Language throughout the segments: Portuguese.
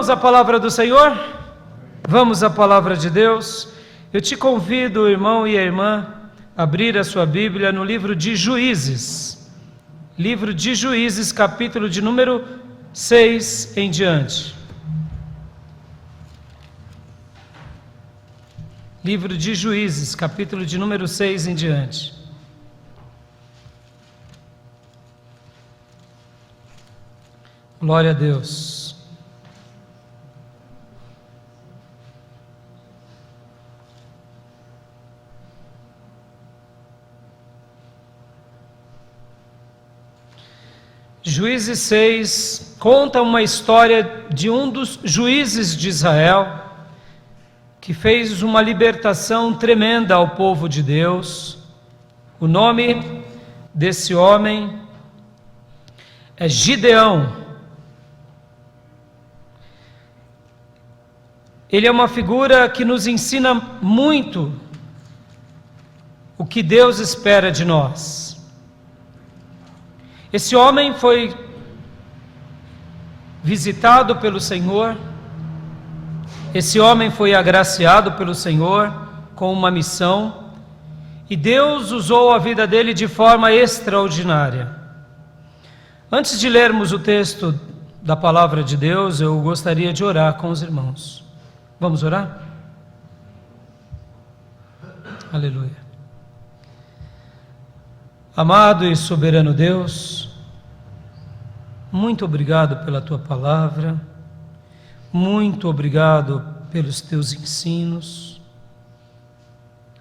Vamos à palavra do Senhor? Vamos à palavra de Deus. Eu te convido, o irmão e a irmã, a abrir a sua Bíblia no livro de Juízes. Livro de Juízes, capítulo de número 6 em diante. Livro de Juízes, capítulo de número 6 em diante. Glória a Deus. Juízes 6 conta uma história de um dos juízes de Israel que fez uma libertação tremenda ao povo de Deus. O nome desse homem é Gideão. Ele é uma figura que nos ensina muito o que Deus espera de nós. Esse homem foi visitado pelo Senhor, esse homem foi agraciado pelo Senhor com uma missão, e Deus usou a vida dele de forma extraordinária. Antes de lermos o texto da palavra de Deus, eu gostaria de orar com os irmãos. Vamos orar? Aleluia. Amado e soberano Deus, muito obrigado pela Tua palavra, muito obrigado pelos Teus ensinos.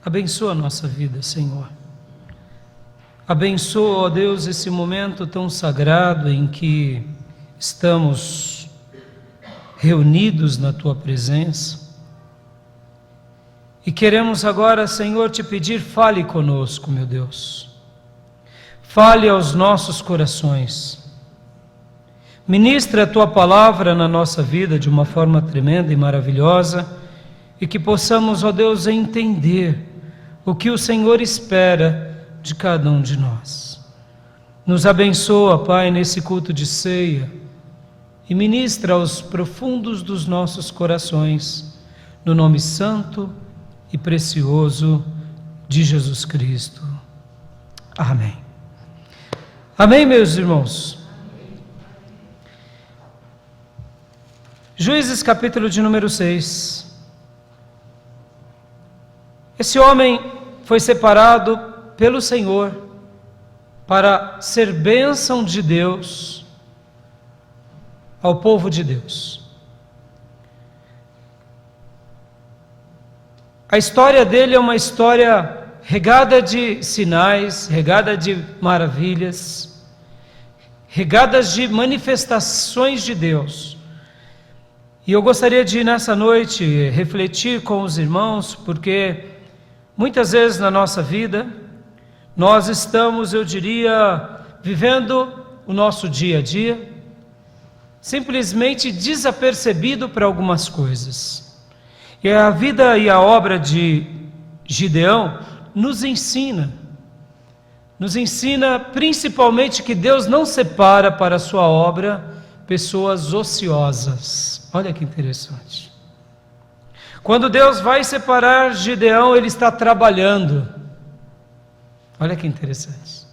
Abençoa a nossa vida, Senhor. Abençoa, ó Deus, esse momento tão sagrado em que estamos reunidos na Tua presença. E queremos agora, Senhor, Te pedir, fale conosco, meu Deus. Fale aos nossos corações. Ministra a Tua palavra na nossa vida de uma forma tremenda e maravilhosa, e que possamos, ó Deus, entender o que o Senhor espera de cada um de nós. Nos abençoa, Pai, nesse culto de ceia, e ministra aos profundos dos nossos corações, no nome santo e precioso de Jesus Cristo. Amém. Amém, meus irmãos? Juízes, capítulo de número 6. Esse homem foi separado pelo Senhor para ser bênção de Deus ao povo de Deus. A história dele é uma história regada de sinais, regada de maravilhas, regadas de manifestações de Deus. E eu gostaria de, nessa noite, refletir com os irmãos, porque muitas vezes na nossa vida, nós estamos, eu diria, vivendo o nosso dia a dia, simplesmente desapercebido para algumas coisas. E a vida e a obra de Gideão nos ensina principalmente que Deus não separa para a sua obra pessoas ociosas. Olha que interessante. Quando Deus vai separar Gideão, Ele está trabalhando. Olha que interessante.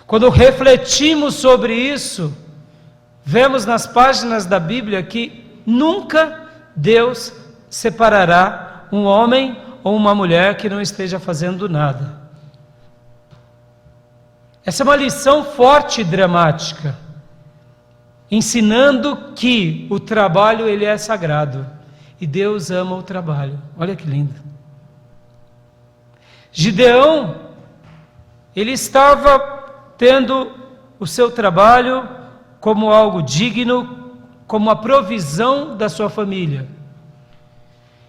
Quando refletimos sobre isso, vemos nas páginas da Bíblia que nunca Deus separará um homem ou uma mulher que não esteja fazendo nada. Essa é uma lição forte e dramática, ensinando que o trabalho ele é sagrado e Deus ama o trabalho. Olha que lindo. Gideão, ele estava tendo o seu trabalho como algo digno, como a provisão da sua família.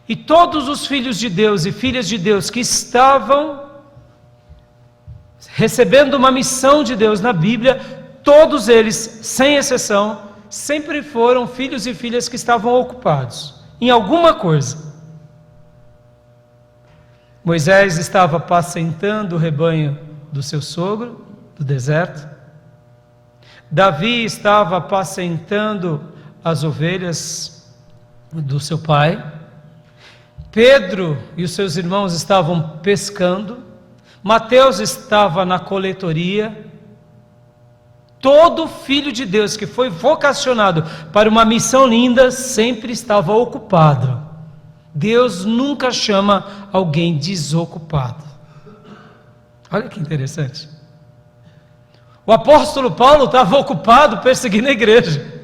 E todos os filhos de Deus e filhas de Deus que estavam recebendo uma missão de Deus na Bíblia, todos eles, sem exceção, sempre foram filhos e filhas que estavam ocupados em alguma coisa. Moisés estava apacentando o rebanho do seu sogro, do deserto. Davi estava apacentando as ovelhas do seu pai. Pedro e os seus irmãos estavam pescando. Mateus estava na coletoria. Todo filho de Deus que foi vocacionado para uma missão linda sempre estava ocupado. Deus nunca chama alguém desocupado. Olha que interessante. O apóstolo Paulo estava ocupado perseguindo a igreja.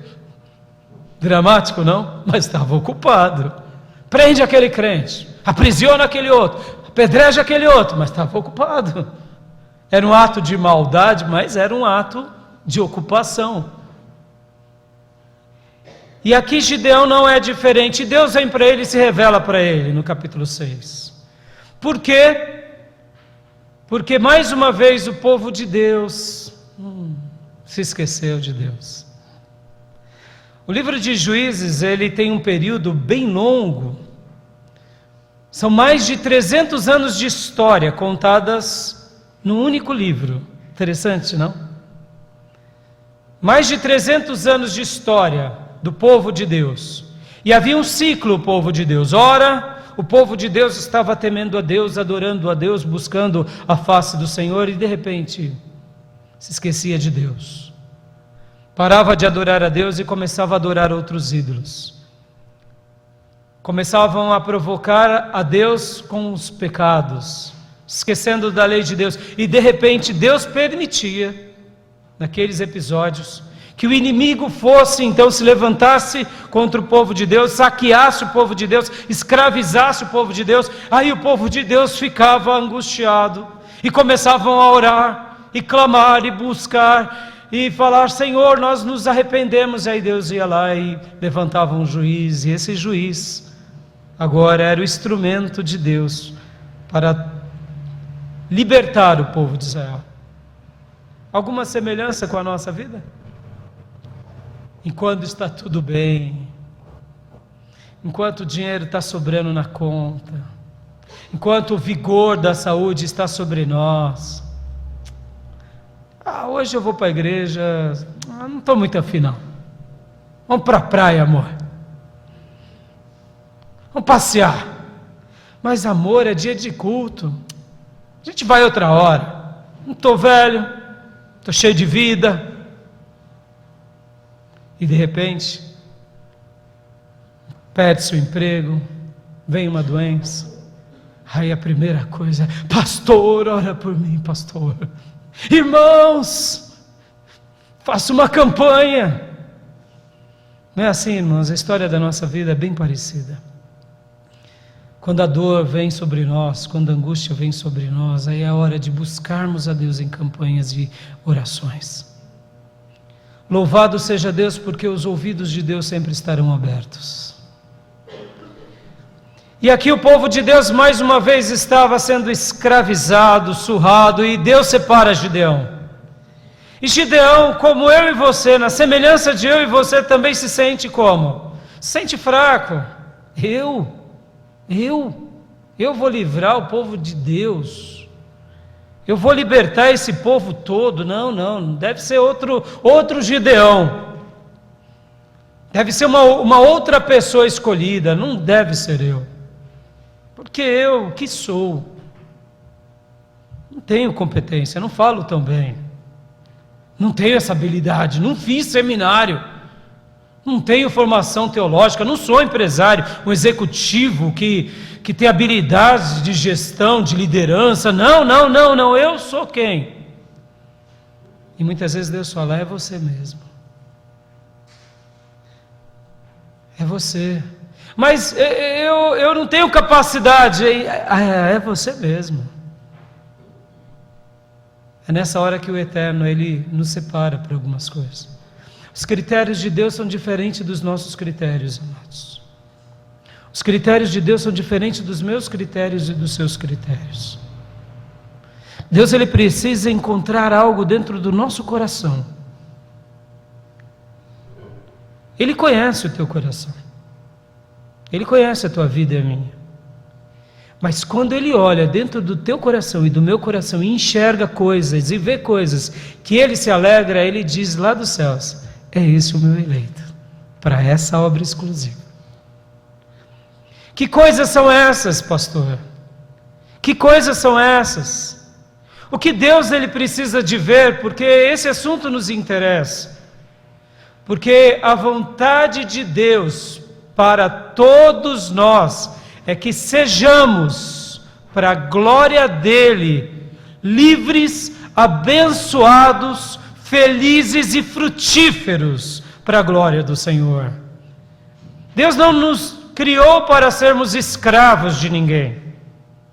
Dramático, não? Mas estava ocupado. Prende aquele crente, aprisiona aquele outro, apedreja aquele outro, mas estava ocupado. Era um ato de maldade, mas era um ato de ocupação. E aqui Gideão não é diferente. Deus vem para ele e se revela para ele no capítulo 6. Por quê? Porque mais uma vez o povo de Deus se esqueceu de Deus. O livro de Juízes, ele tem um período bem longo. São mais de 300 anos de história contadas num único livro. Interessante, não? Mais de 300 anos de história do povo de Deus. E havia um ciclo, o povo de Deus. Ora, o povo de Deus estava temendo a Deus, adorando a Deus, buscando a face do Senhor, e de repente se esquecia de Deus. Parava de adorar a Deus e começava a adorar outros ídolos. Começavam a provocar a Deus com os pecados, esquecendo da lei de Deus. E de repente Deus permitia, naqueles episódios, que o inimigo fosse, então, se levantasse contra o povo de Deus, saqueasse o povo de Deus, escravizasse o povo de Deus. Aí o povo de Deus ficava angustiado e começavam a orar e clamar e buscar e falar: Senhor, nós nos arrependemos. E aí Deus ia lá e levantava um juiz, e esse juiz agora era o instrumento de Deus para libertar o povo de Israel. Alguma semelhança com a nossa vida? Enquanto está tudo bem, enquanto o dinheiro está sobrando na conta, enquanto o vigor da saúde está sobre nós. Hoje eu vou para a igreja, não estou muito afim não. Vamos para a praia, amor. Vamos passear. Mas amor, é dia de culto. A gente vai outra hora. Não estou velho, estou cheio de vida. E de repente, perde-se o emprego, vem uma doença. Aí a primeira coisa é: pastor, ora por mim, pastor. Irmãos, faça uma campanha. Não é assim, irmãos? A história da nossa vida é bem parecida. Quando a dor vem sobre nós, quando a angústia vem sobre nós, aí é a hora de buscarmos a Deus em campanhas e orações. Louvado seja Deus, porque os ouvidos de Deus sempre estarão abertos. E aqui o povo de Deus mais uma vez estava sendo escravizado, surrado, e Deus separa Gideão. E Gideão, como eu e você, na semelhança de eu e você, também se sente como? Se sente fraco. Eu vou livrar o povo de Deus. Eu vou libertar esse povo todo. Não, deve ser outro Gideão. Deve ser uma outra pessoa escolhida, não deve ser eu. Porque eu, que sou? Não tenho competência, não falo tão bem. Não tenho essa habilidade, não fiz seminário. Não tenho formação teológica, não sou empresário, um executivo que tem habilidades de gestão, de liderança. Não, eu sou quem? E muitas vezes Deus fala: é você mesmo. É você. Mas eu não tenho capacidade. É você mesmo. É nessa hora que o Eterno, Ele nos separa para algumas coisas. Os critérios de Deus são diferentes dos nossos critérios, amados. Os critérios de Deus são diferentes dos meus critérios e dos seus critérios. Deus, Ele precisa encontrar algo dentro do nosso coração. Ele conhece o teu coração. Ele conhece a tua vida e a minha. Mas quando Ele olha dentro do teu coração e do meu coração e enxerga coisas e vê coisas que Ele se alegra, Ele diz lá dos céus: é esse o meu eleito, para essa obra exclusiva. Que coisas são essas, pastor? Que coisas são essas? O que Deus ele precisa de ver, porque esse assunto nos interessa. Porque a vontade de Deus para todos nós é que sejamos, para a glória dele, livres, abençoados, felizes e frutíferos para a glória do Senhor. Deus não nos criou para sermos escravos de ninguém,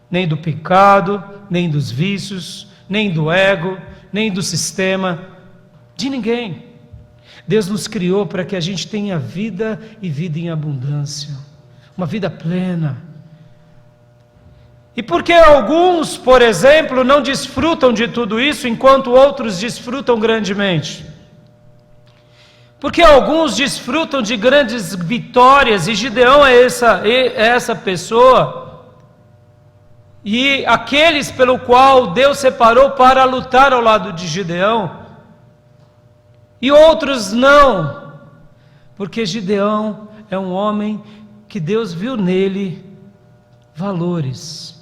nem do pecado, nem dos vícios, nem do ego, nem do sistema, de ninguém. Deus nos criou para que a gente tenha vida e vida em abundância, uma vida plena. E por que alguns, por exemplo, não desfrutam de tudo isso, enquanto outros desfrutam grandemente? Porque alguns desfrutam de grandes vitórias, e Gideão é essa pessoa, e aqueles pelo qual Deus separou para lutar ao lado de Gideão, e outros não, porque Gideão é um homem que Deus viu nele valores,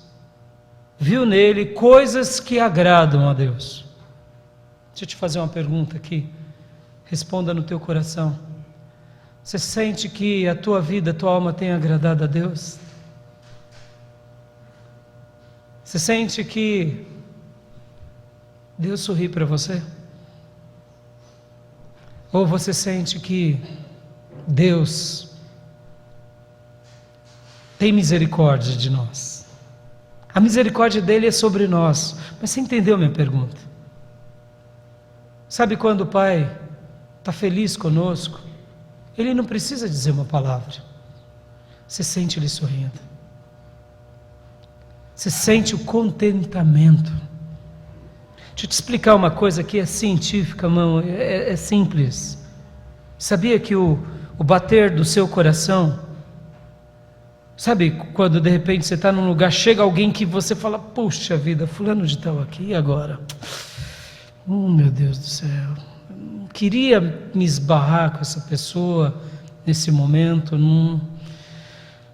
viu nele coisas que agradam a Deus. Deixa eu te fazer uma pergunta aqui, responda no teu coração. Você sente que a tua vida, a tua alma tem agradado a Deus? Você sente que Deus sorri para você? Ou você sente que Deus tem misericórdia de nós? A misericórdia dele é sobre nós. Mas você entendeu minha pergunta? Sabe quando o Pai está feliz conosco, Ele não precisa dizer uma palavra. Você sente Ele sorrindo. Você sente o contentamento. Deixa eu te explicar uma coisa que é científica, irmão, é simples. Sabia que o bater do seu coração, sabe quando de repente você está num lugar, chega alguém que você fala, puxa vida, fulano de tal aqui, e agora? Meu Deus do céu, eu não queria me esbarrar com essa pessoa nesse momento, não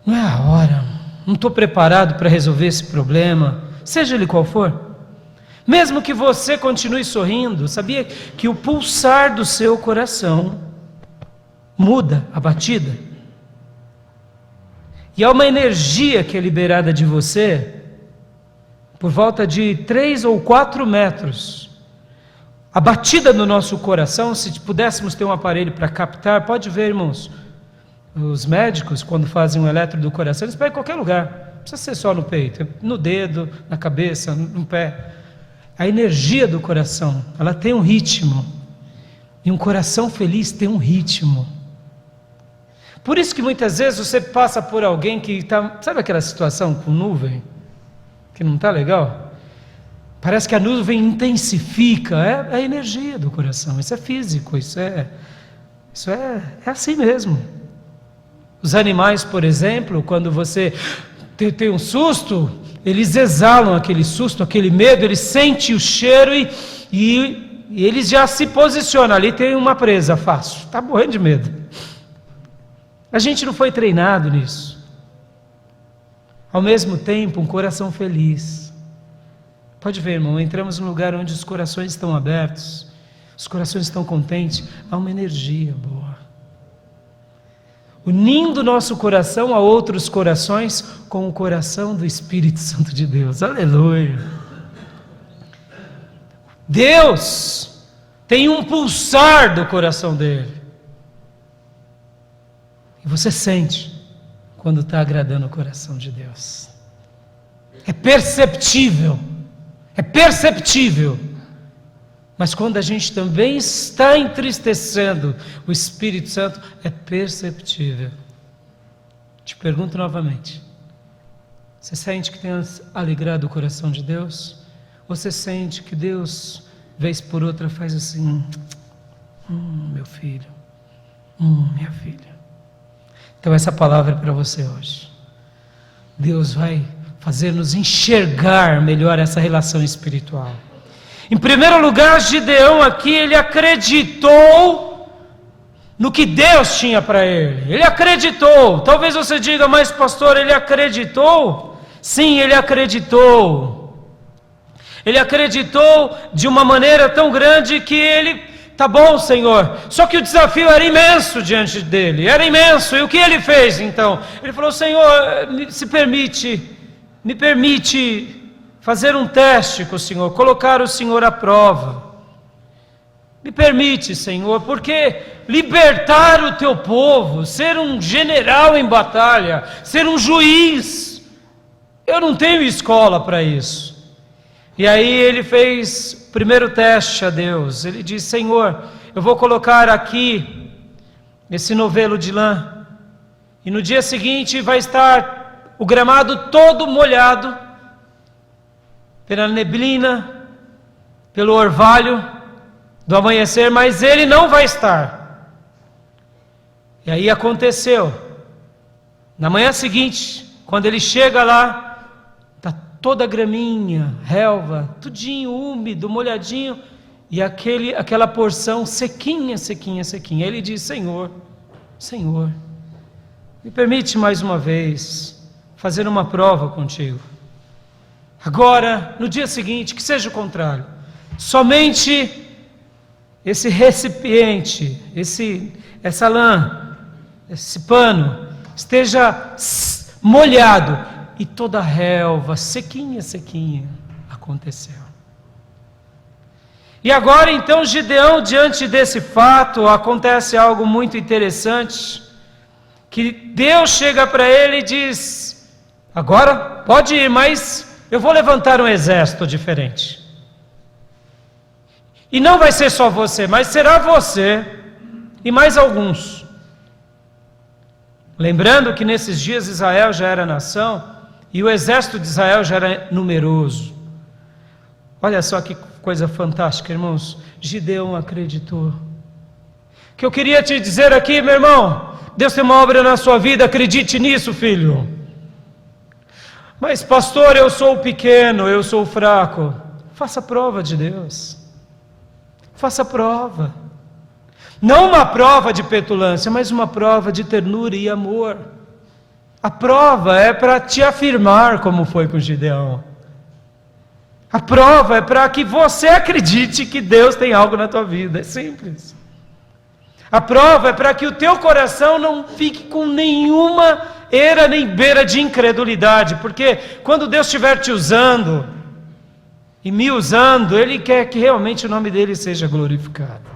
é a hora, não estou preparado para resolver esse problema, seja ele qual for. Mesmo que você continue sorrindo, sabia que o pulsar do seu coração muda a batida? E há uma energia que é liberada de você, por volta de 3 ou 4 metros. A batida do nosso coração, se pudéssemos ter um aparelho para captar, pode ver, irmãos, os médicos, quando fazem um eletro do coração, eles pegam em qualquer lugar, não precisa ser só no peito, no dedo, na cabeça, no pé. A energia do coração, ela tem um ritmo, e um coração feliz tem um ritmo. Por isso que muitas vezes você passa por alguém que está, sabe aquela situação com nuvem, que não está legal? Parece que a nuvem intensifica, é a energia do coração, isso é físico, isso é assim mesmo. Os animais, por exemplo, quando você tem um susto, eles exalam aquele susto, aquele medo, eles sentem o cheiro e eles já se posicionam, ali tem uma presa fácil, está morrendo de medo. A gente não foi treinado nisso. Ao mesmo tempo, um coração feliz. Pode ver, irmão, entramos num lugar onde os corações estão abertos, os corações estão contentes, há uma energia boa. Unindo nosso coração a outros corações com o coração do Espírito Santo de Deus. Aleluia! Deus tem um pulsar do coração dele. E você sente quando está agradando o coração de Deus. É perceptível. É perceptível. Mas quando a gente também está entristecendo o Espírito Santo, é perceptível. Te pergunto novamente. Você sente que tem alegrado o coração de Deus? Ou você sente que Deus, vez por outra, faz assim, meu filho, minha filha. Então essa palavra é para você hoje. Deus vai fazer-nos enxergar melhor essa relação espiritual. Em primeiro lugar, Gideão aqui, ele acreditou no que Deus tinha para ele. Ele acreditou. Talvez você diga, mas pastor, ele acreditou? Sim, ele acreditou. Ele acreditou de uma maneira tão grande que ele, tá bom, Senhor. Só que o desafio era imenso diante dele, era imenso. E o que ele fez então? Ele falou, Senhor, me permite fazer um teste com o Senhor, colocar o Senhor à prova. Me permite, Senhor, porque libertar o teu povo, ser um general em batalha, ser um juiz, eu não tenho escola para isso. E aí ele fez o primeiro teste a Deus. Ele disse, Senhor, eu vou colocar aqui esse novelo de lã, e no dia seguinte vai estar o gramado todo molhado, pela neblina, pelo orvalho do amanhecer, mas ele não vai estar. E aí aconteceu. Na manhã seguinte, quando ele chega lá, está toda a graminha, relva, tudinho úmido, molhadinho, e aquela porção sequinha. Ele diz, Senhor, me permite mais uma vez fazer uma prova contigo. Agora, no dia seguinte, que seja o contrário. Somente esse recipiente, essa lã, esse pano, esteja molhado. E toda a relva, sequinha, aconteceu. E agora então Gideão, diante desse fato, acontece algo muito interessante, que Deus chega para ele e diz, agora pode ir, mas eu vou levantar um exército diferente. E não vai ser só você, mas será você e mais alguns. Lembrando que nesses dias Israel já era nação e o exército de Israel já era numeroso. Olha só que coisa fantástica, irmãos. Gideão acreditou. O que eu queria te dizer aqui, meu irmão, Deus tem uma obra na sua vida, acredite nisso, filho. Mas pastor, eu sou pequeno, eu sou fraco. Faça prova de Deus. Faça prova. Não uma prova de petulância, mas uma prova de ternura e amor. A prova é para te afirmar, como foi com Gideão. A prova é para que você acredite que Deus tem algo na tua vida. É simples. A prova é para que o teu coração não fique com nenhuma eira nem beira de incredulidade, porque quando Deus estiver te usando e me usando, Ele quer que realmente o nome dEle seja glorificado.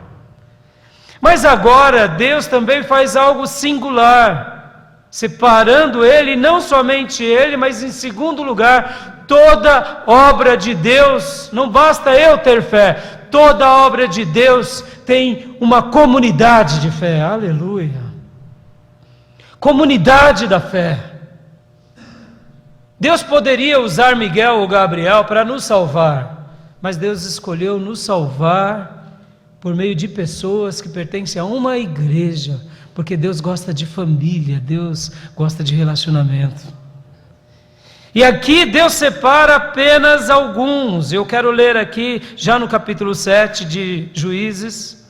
Mas agora Deus também faz algo singular, separando Ele, não somente Ele, mas em segundo lugar, toda obra de Deus, não basta eu ter fé, toda obra de Deus tem uma comunidade de fé, aleluia. Comunidade da fé. Deus poderia usar Miguel ou Gabriel para nos salvar, mas Deus escolheu nos salvar por meio de pessoas que pertencem a uma igreja, porque Deus gosta de família, Deus gosta de relacionamento. E aqui Deus separa apenas alguns. Eu quero ler aqui, já no capítulo 7 de Juízes,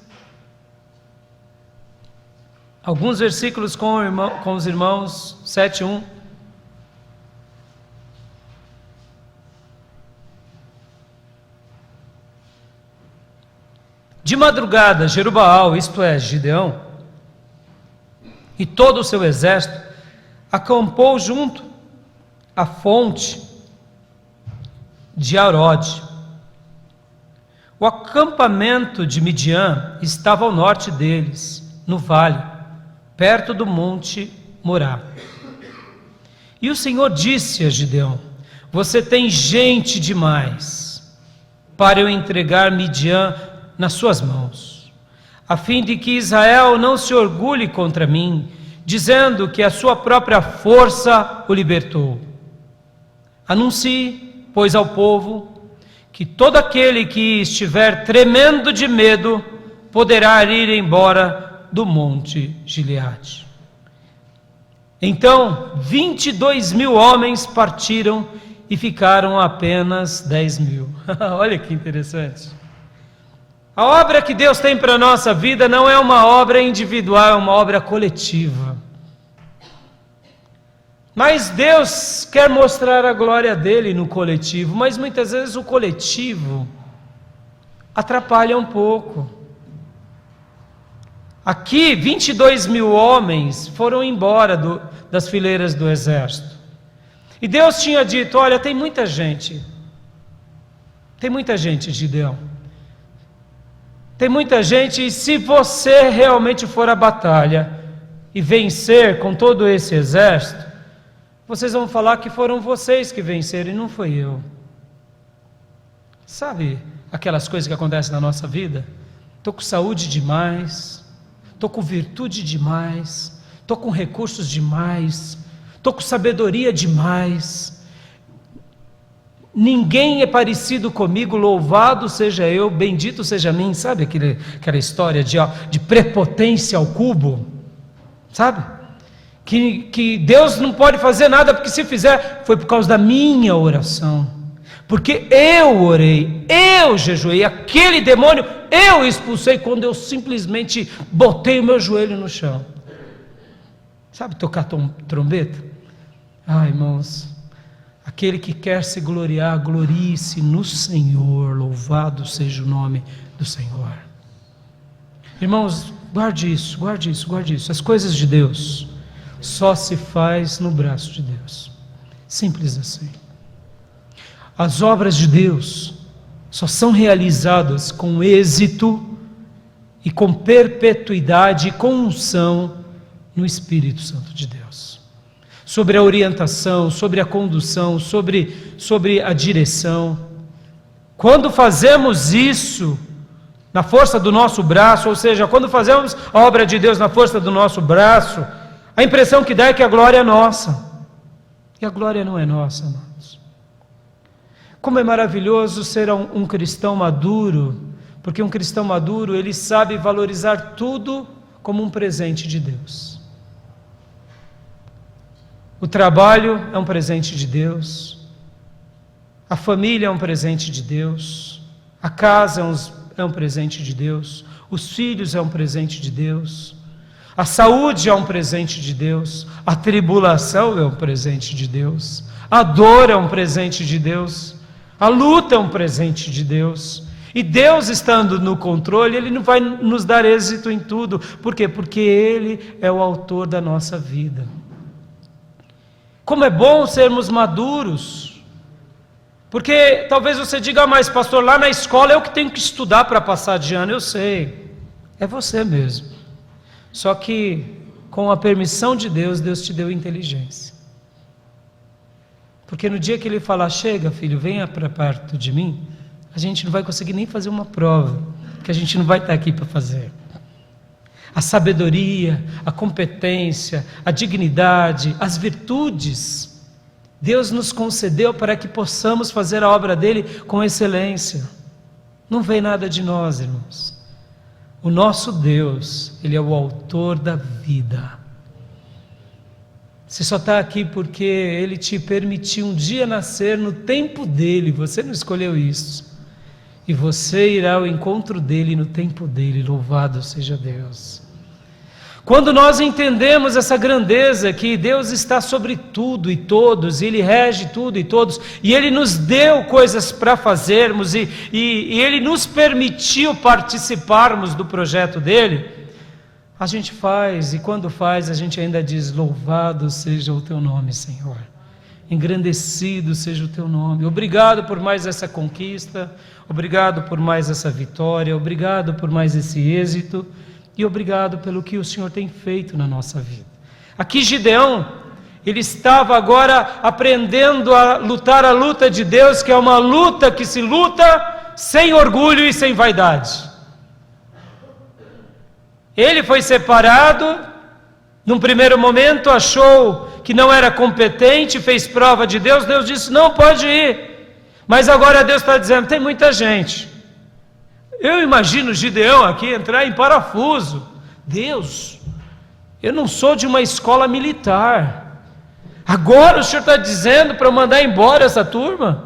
alguns versículos com os irmãos, 7:1. De madrugada, Jerubaal, isto é, Gideão, e todo o seu exército, acampou junto à fonte de Arode. O acampamento de Midian estava ao norte deles, no vale, perto do monte Morá. E o Senhor disse a Gideão: você tem gente demais para eu entregar Midian nas suas mãos, a fim de que Israel não se orgulhe contra mim, dizendo que a sua própria força o libertou. Anuncie, pois, ao povo que todo aquele que estiver tremendo de medo poderá ir embora do monte Gileade. Então 22.000 homens partiram e ficaram apenas 10.000. Olha que interessante. A obra que Deus tem para a nossa vida não é uma obra individual, é uma obra coletiva. Mas Deus quer mostrar a glória dele no coletivo, mas muitas vezes o coletivo atrapalha um pouco. Aqui, 22 mil homens foram embora das fileiras do exército. E Deus tinha dito: olha, tem muita gente, Gideão. Tem muita gente, e se você realmente for à batalha e vencer com todo esse exército, vocês vão falar que foram vocês que venceram e não foi eu. Sabe aquelas coisas que acontecem na nossa vida? Estou com saúde demais, estou com virtude demais, estou com recursos demais, estou com sabedoria demais. Ninguém é parecido comigo, louvado seja eu, bendito seja mim. Sabe aquela história de prepotência ao cubo? Sabe? Que Deus não pode fazer nada, porque se fizer, foi por causa da minha oração. Porque eu orei, eu jejuei, aquele demônio eu expulsei quando eu simplesmente botei o meu joelho no chão. Sabe tocar trombeta? Irmãos, aquele que quer se gloriar, glorie-se no Senhor, louvado seja o nome do Senhor. Irmãos, guarde isso. As coisas de Deus só se faz no braço de Deus. Simples assim. As obras de Deus só são realizadas com êxito e com perpetuidade e com unção no Espírito Santo de Deus. Sobre a orientação, sobre a condução, sobre a direção. Quando fazemos isso na força do nosso braço, ou seja, quando fazemos a obra de Deus na força do nosso braço, a impressão que dá é que a glória é nossa. E a glória não é nossa, amados. Como é maravilhoso ser um cristão maduro, porque um cristão maduro, ele sabe valorizar tudo como um presente de Deus. O trabalho é um presente de Deus, a família é um presente de Deus, a casa é um presente de Deus, os filhos é um presente de Deus, a saúde é um presente de Deus, a tribulação é um presente de Deus, a dor é um presente de Deus, a luta é um presente de Deus. E Deus estando no controle, Ele não vai nos dar êxito em tudo. Por quê? Porque Ele é o autor da nossa vida. Como é bom sermos maduros. Porque talvez você diga: mas pastor, lá na escola eu que tenho que estudar para passar de ano. Eu sei, é você mesmo. Só que com a permissão de Deus, Deus te deu inteligência. Porque no dia que Ele falar: chega filho, venha para perto de mim, a gente não vai conseguir nem fazer uma prova, porque a gente não vai estar aqui para fazer. A sabedoria, a competência, a dignidade, as virtudes, Deus nos concedeu para que possamos fazer a obra dEle com excelência. Não vem nada de nós, irmãos. O nosso Deus, Ele é o autor da vida. Você só está aqui porque Ele te permitiu um dia nascer no tempo dEle, você não escolheu isso. E você irá ao encontro dEle no tempo dEle, louvado seja Deus. Quando nós entendemos essa grandeza, que Deus está sobre tudo e todos, Ele rege tudo e todos, e Ele nos deu coisas para fazermos, e Ele nos permitiu participarmos do projeto dEle, a gente faz, e quando faz, a gente ainda diz: louvado seja o Teu nome, Senhor. Engrandecido seja o Teu nome. Obrigado por mais essa conquista, obrigado por mais essa vitória, obrigado por mais esse êxito, e obrigado pelo que o Senhor tem feito na nossa vida. Aqui Gideão, ele estava agora aprendendo a lutar a luta de Deus, que é uma luta que se luta sem orgulho e sem vaidade. Ele foi separado, num primeiro momento achou que não era competente, fez prova de Deus, Deus disse: não, pode ir. Mas agora Deus está dizendo: tem muita gente. Eu imagino Gideão aqui entrar em parafuso. Deus, eu não sou de uma escola militar. Agora o Senhor está dizendo para eu mandar embora essa turma?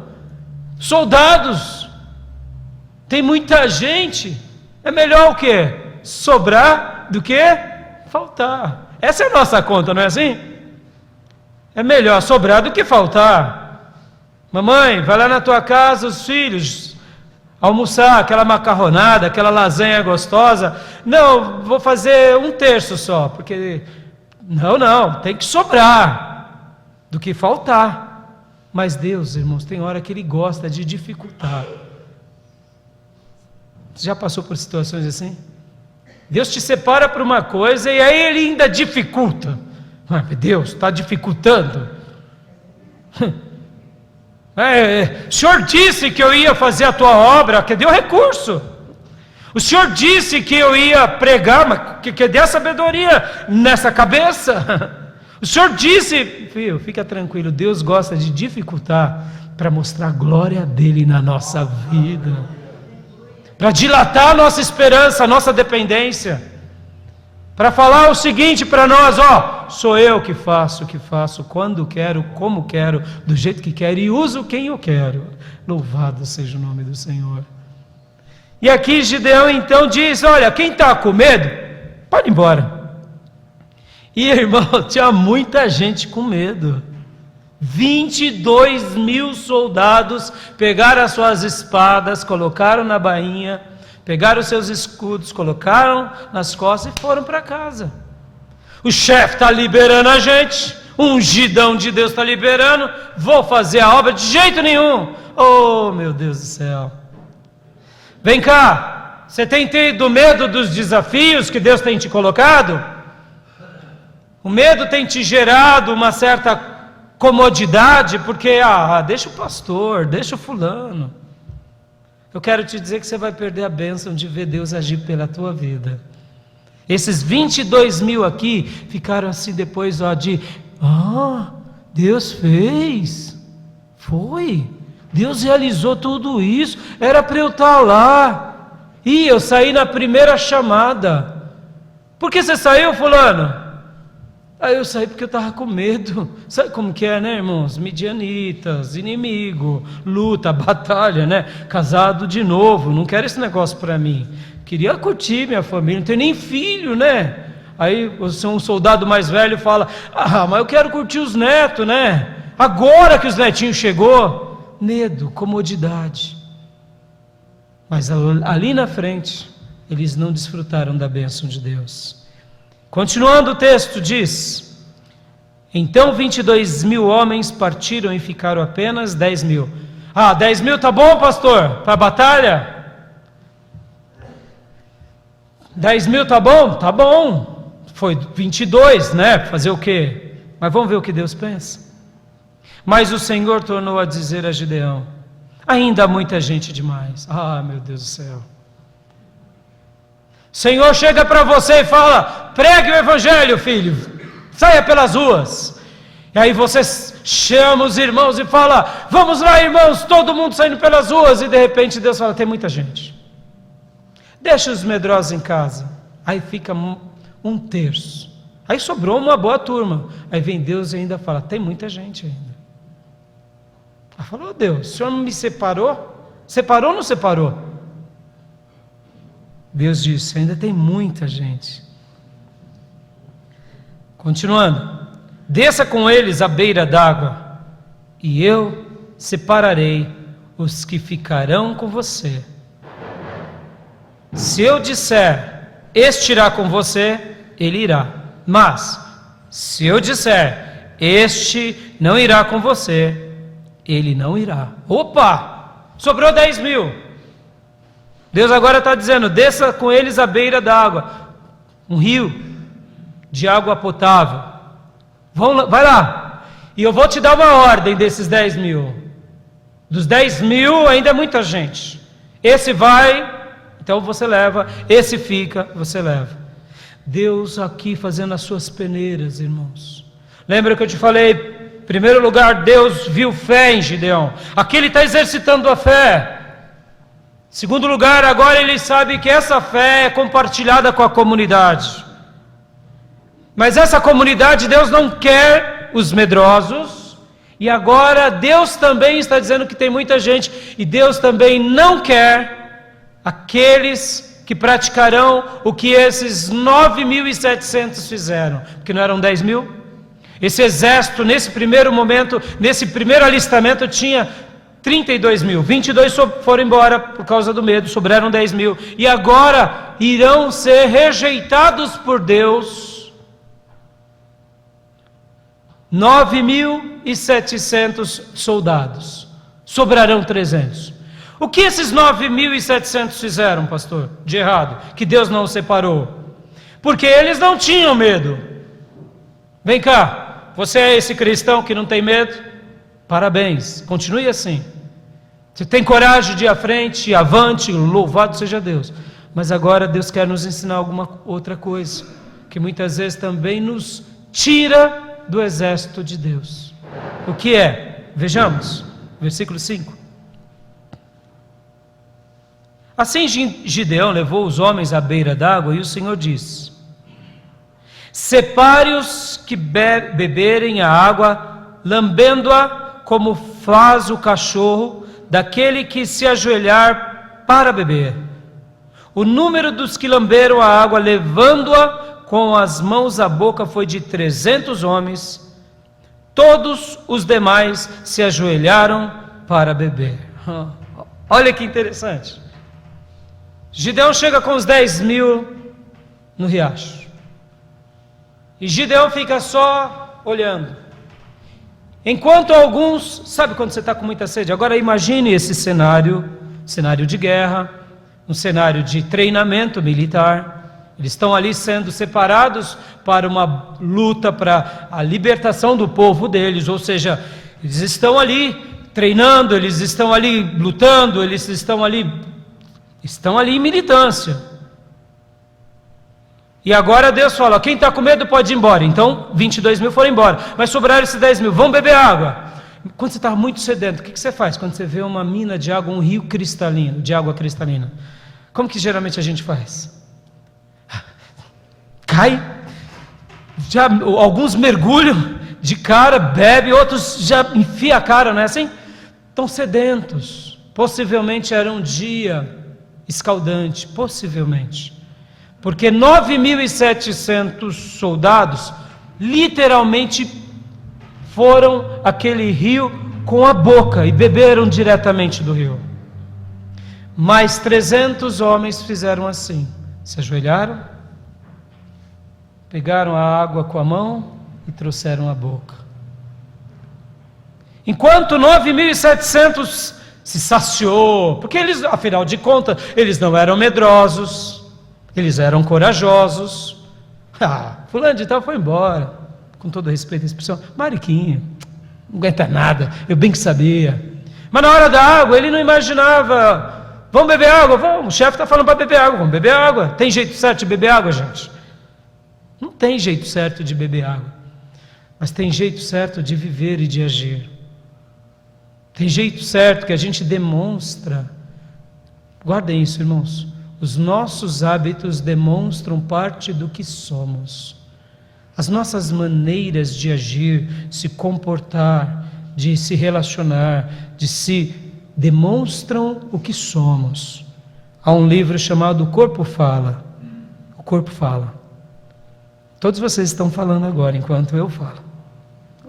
Soldados, tem muita gente. É melhor o quê? Sobrar do que faltar. Essa é a nossa conta, não é assim? É melhor sobrar do que faltar. Mamãe, vai lá na tua casa, os filhos, almoçar, aquela macarronada, aquela lasanha gostosa. Não, vou fazer 1/3 só, porque... Não, tem que sobrar do que faltar. Mas Deus, irmãos, tem hora que Ele gosta de dificultar. Você já passou por situações assim? Deus te separa para uma coisa e aí Ele ainda dificulta. Mas Deus está dificultando. O Senhor disse que eu ia fazer a tua obra, que deu recurso. O Senhor disse que eu ia pregar, mas que dê sabedoria nessa cabeça. O Senhor disse, filho, fica tranquilo, Deus gosta de dificultar para mostrar a glória dEle na nossa vida, para dilatar a nossa esperança, a nossa dependência, para falar o seguinte para nós, sou eu que faço, quando quero, como quero, do jeito que quero e uso quem eu quero. Louvado seja o nome do Senhor. E aqui Gideão então diz, olha, quem está com medo, pode ir embora. E irmão, tinha muita gente com medo. 22 mil soldados pegaram as suas espadas, colocaram na bainha, pegaram os seus escudos, colocaram nas costas e foram para casa. O chefe está liberando a gente, um ungidão de Deus está liberando, vou fazer a obra de jeito nenhum. Oh meu Deus do céu. Vem cá, você tem tido medo dos desafios que Deus tem te colocado? O medo tem te gerado uma certa comodidade, porque, deixa o pastor, deixa o fulano. Eu quero te dizer que você vai perder a bênção de ver Deus agir pela tua vida. Esses 22 mil aqui ficaram assim depois, Deus fez, foi, Deus realizou tudo isso, era para eu estar lá, e eu saí na primeira chamada. Por que você saiu, fulano? Aí eu saí porque eu estava com medo. Sabe como que é, né, irmãos? Midianitas, inimigo, luta, batalha, né? Casado de novo, não quero esse negócio para mim. Queria curtir minha família, não tenho nem filho, né? Aí um soldado mais velho fala, mas eu quero curtir os netos, né? Agora que os netinhos chegou. Medo, comodidade. Mas ali na frente, eles não desfrutaram da bênção de Deus. Continuando o texto diz, então 22 mil homens partiram e ficaram apenas 10 mil. 10 mil tá bom, pastor, para a batalha? 10 mil tá bom? Tá bom. Foi 22, né? Fazer o quê? Mas vamos ver o que Deus pensa. Mas o Senhor tornou a dizer a Gideão, ainda há muita gente demais. Meu Deus do céu. O Senhor chega para você e fala, pregue o evangelho, filho, saia pelas ruas. E aí você chama os irmãos e fala, vamos lá, irmãos, todo mundo saindo pelas ruas. E de repente Deus fala, tem muita gente. Deixa os medrosos em casa. Aí fica 1/3. Aí sobrou uma boa turma. Aí vem Deus e ainda fala, tem muita gente ainda. Ela falou, Deus, o Senhor não me separou? Separou ou não separou? Deus disse, ainda tem muita gente. Continuando, desça com eles à beira d'água, e eu separarei os que ficarão com você. Se eu disser, este irá com você, ele irá. Mas, se eu disser, este não irá com você, ele não irá. Opa! Sobrou 10 mil. Deus agora está dizendo, desça com eles à beira d'água, um rio de água potável. Vai lá. E eu vou te dar uma ordem desses 10 mil. Dos 10 mil ainda é muita gente. Esse vai, então você leva. Esse fica, você leva. Deus aqui fazendo as suas peneiras, irmãos. Lembra que eu te falei? Em primeiro lugar, Deus viu fé em Gideão. Aqui ele está exercitando a fé. Em segundo lugar, agora ele sabe que essa fé é compartilhada com a comunidade. Mas essa comunidade, Deus não quer os medrosos. E agora Deus também está dizendo que tem muita gente. E Deus também não quer aqueles que praticarão o que esses 9.700 fizeram, porque não eram 10 mil? Esse exército, nesse primeiro momento, nesse primeiro alistamento, tinha 32 mil, 22 foram embora por causa do medo, sobraram 10 mil, e agora irão ser rejeitados por Deus, 9.700 soldados, sobrarão 300. O que esses 9.700 fizeram, pastor, de errado, que Deus não os separou? Porque eles não tinham medo. Vem cá, você é esse cristão que não tem medo? Parabéns, continue assim. Você tem coragem de ir à frente, avante, louvado seja Deus. Mas agora Deus quer nos ensinar alguma outra coisa, que muitas vezes também nos tira do exército de Deus. O que é? Vejamos, versículo 5. Assim Gideão levou os homens à beira d'água, e o Senhor disse: separe-os que beberem a água, lambendo-a como faz o cachorro, daquele que se ajoelhar para beber. O número dos que lamberam a água, levando-a com as mãos à boca, foi de 300 homens. Todos os demais se ajoelharam para beber. Olha que interessante. Gideão chega com os 10 mil no riacho. E Gideão fica só olhando. Enquanto alguns, sabe quando você está com muita sede? Agora imagine esse cenário de guerra, um cenário de treinamento militar. Eles estão ali sendo separados para uma luta, para a libertação do povo deles, ou seja, eles estão ali treinando, eles estão ali lutando, eles estão ali em militância. E agora Deus fala: quem está com medo pode ir embora. Então 22 mil foram embora, mas sobraram esses 10 mil, vão beber água. Quando você está muito sedento, o que você faz? Quando você vê uma mina de água, um rio cristalino, de água cristalina, como que geralmente a gente faz? Cai, já, alguns mergulham de cara, bebe, outros já enfia a cara, não é assim? Estão sedentos. Possivelmente era um dia escaldante, possivelmente, porque 9.700 soldados literalmente foram àquele rio com a boca e beberam diretamente do rio. Mais 300 homens fizeram assim, se ajoelharam, pegaram a água com a mão e trouxeram à boca. Enquanto 9.700 se saciou, porque eles, afinal de contas, eles não eram medrosos, eles eram corajosos. Fulano de tal foi embora, com todo respeito à expressão, mariquinha, não aguenta nada, eu bem que sabia. Mas na hora da água, ele não imaginava, vamos beber água, vamos, o chefe está falando para beber água, vamos beber água. Tem jeito certo de beber água, gente? Não tem jeito certo de beber água, mas tem jeito certo de viver e de agir. Tem jeito certo que a gente demonstra. Guardem isso, irmãos. Os nossos hábitos demonstram parte do que somos. As nossas maneiras de agir, se comportar, de se relacionar, demonstram o que somos. Há um livro chamado O Corpo Fala. O Corpo Fala. Todos vocês estão falando agora, enquanto eu falo.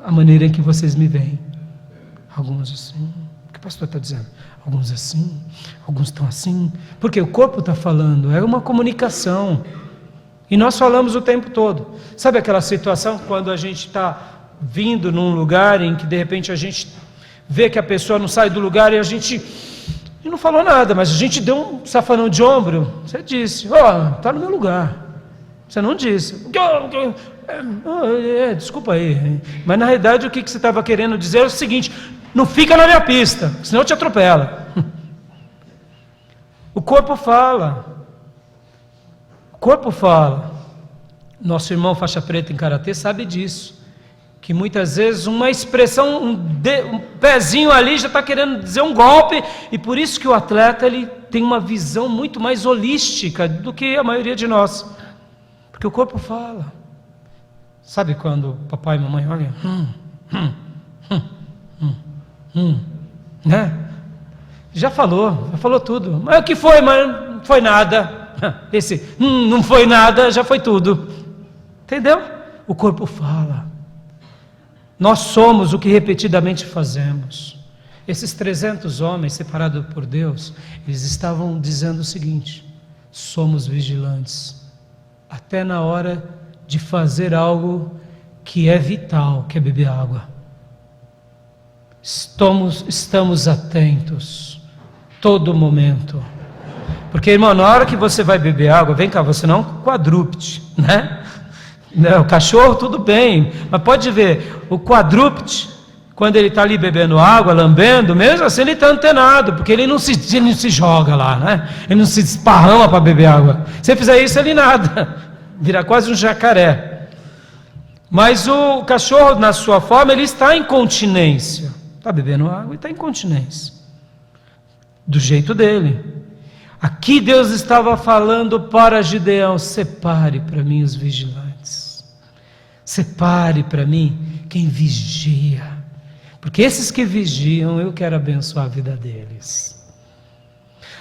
A maneira em que vocês me veem. Alguns assim, o que o pastor está dizendo? Alguns assim, alguns estão assim, porque o corpo está falando, é uma comunicação, e nós falamos o tempo todo. Sabe aquela situação quando a gente está vindo num lugar em que de repente a gente vê que a pessoa não sai do lugar e a gente não falou nada, mas a gente deu um safanão de ombro, você disse, está no meu lugar, você não disse, desculpa aí, mas na realidade o que você estava querendo dizer é o seguinte: não fica na minha pista, senão te atropela. O corpo fala. O corpo fala. Nosso irmão faixa preta em karatê sabe disso, que muitas vezes uma expressão, um pezinho ali já está querendo dizer um golpe, e por isso que o atleta ele tem uma visão muito mais holística do que a maioria de nós, porque o corpo fala. Sabe quando papai e mamãe olham, né? Já falou tudo. Mas o que foi, mãe? Não foi nada. Esse não foi nada, já foi tudo. Entendeu? O corpo fala. Nós somos o que repetidamente fazemos. Esses 300 homens separados por Deus, eles estavam dizendo o seguinte: somos vigilantes, até na hora de fazer algo que é vital, que é beber água. Estamos atentos, todo momento. Porque, irmão, na hora que você vai beber água, vem cá, você não é um quadrúpede, né? Não, o cachorro tudo bem, mas pode ver, o quadrúpede, quando ele está ali bebendo água, lambendo, mesmo assim ele está antenado, porque ele não se joga lá, né? Ele não se esparrama para beber água. Se você fizer isso, ele nada, vira quase um jacaré. Mas o cachorro, na sua forma, ele está em continência, está bebendo água e está em continência, do jeito dele. Aqui Deus estava falando para Gideão: separe para mim os vigilantes, separe para mim quem vigia, porque esses que vigiam, eu quero abençoar a vida deles.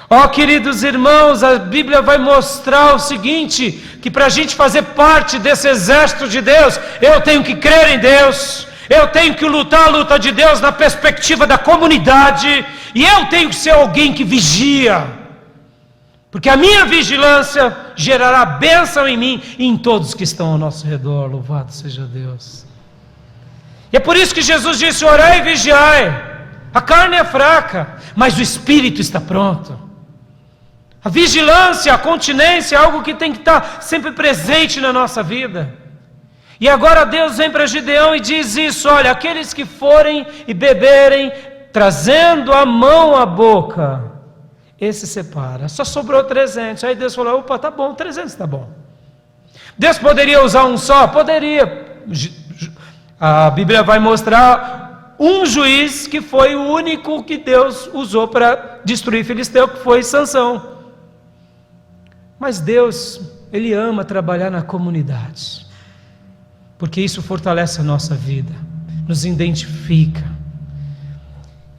Ó, queridos irmãos, a Bíblia vai mostrar o seguinte, que para a gente fazer parte desse exército de Deus, eu tenho que crer em Deus, eu tenho que lutar a luta de Deus na perspectiva da comunidade, e eu tenho que ser alguém que vigia, porque a minha vigilância gerará bênção em mim e em todos que estão ao nosso redor. Louvado seja Deus. E é por isso que Jesus disse: orai e vigiai. A carne é fraca, mas o espírito está pronto. A vigilância, a continência é algo que tem que estar sempre presente na nossa vida. E agora Deus vem para Gideão e diz isso: olha, aqueles que forem e beberem, trazendo a mão à boca, esse separa. Só sobrou 300. Aí Deus falou: opa, tá bom, 300 tá bom. Deus poderia usar um só? Poderia. A Bíblia vai mostrar um juiz que foi o único que Deus usou para destruir Filisteu, que foi Sansão. Mas Deus, Ele ama trabalhar na comunidade, porque isso fortalece a nossa vida, nos identifica.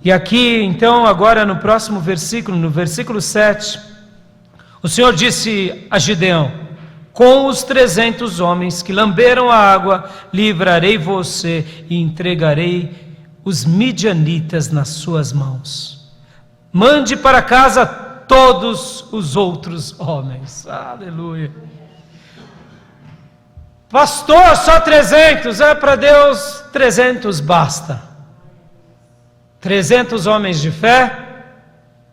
E aqui, então, agora no próximo versículo, no versículo 7, o Senhor disse a Gideão: com os 300 homens que lamberam a água, livrarei você e entregarei os midianitas nas suas mãos. Mande para casa todos os outros homens. Aleluia. Pastor, só 300? Para Deus 300 basta. 300 homens de fé,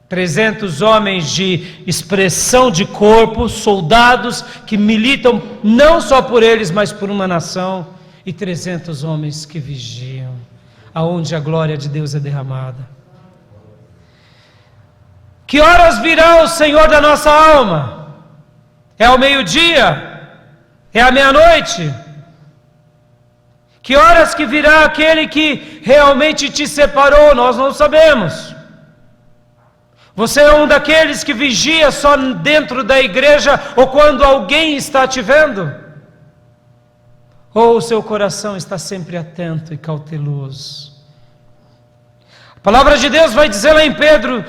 300 homens de expressão de corpo, soldados que militam não só por eles, mas por uma nação, e 300 homens que vigiam, aonde a glória de Deus é derramada. Que horas virá o Senhor da nossa alma? É ao meio-dia? É à meia-noite? Que horas que virá aquele que realmente te separou? Nós não sabemos. Você é um daqueles que vigia só dentro da igreja ou quando alguém está te vendo? Ou o seu coração está sempre atento e cauteloso? A palavra de Deus vai dizer lá em 1 Pedro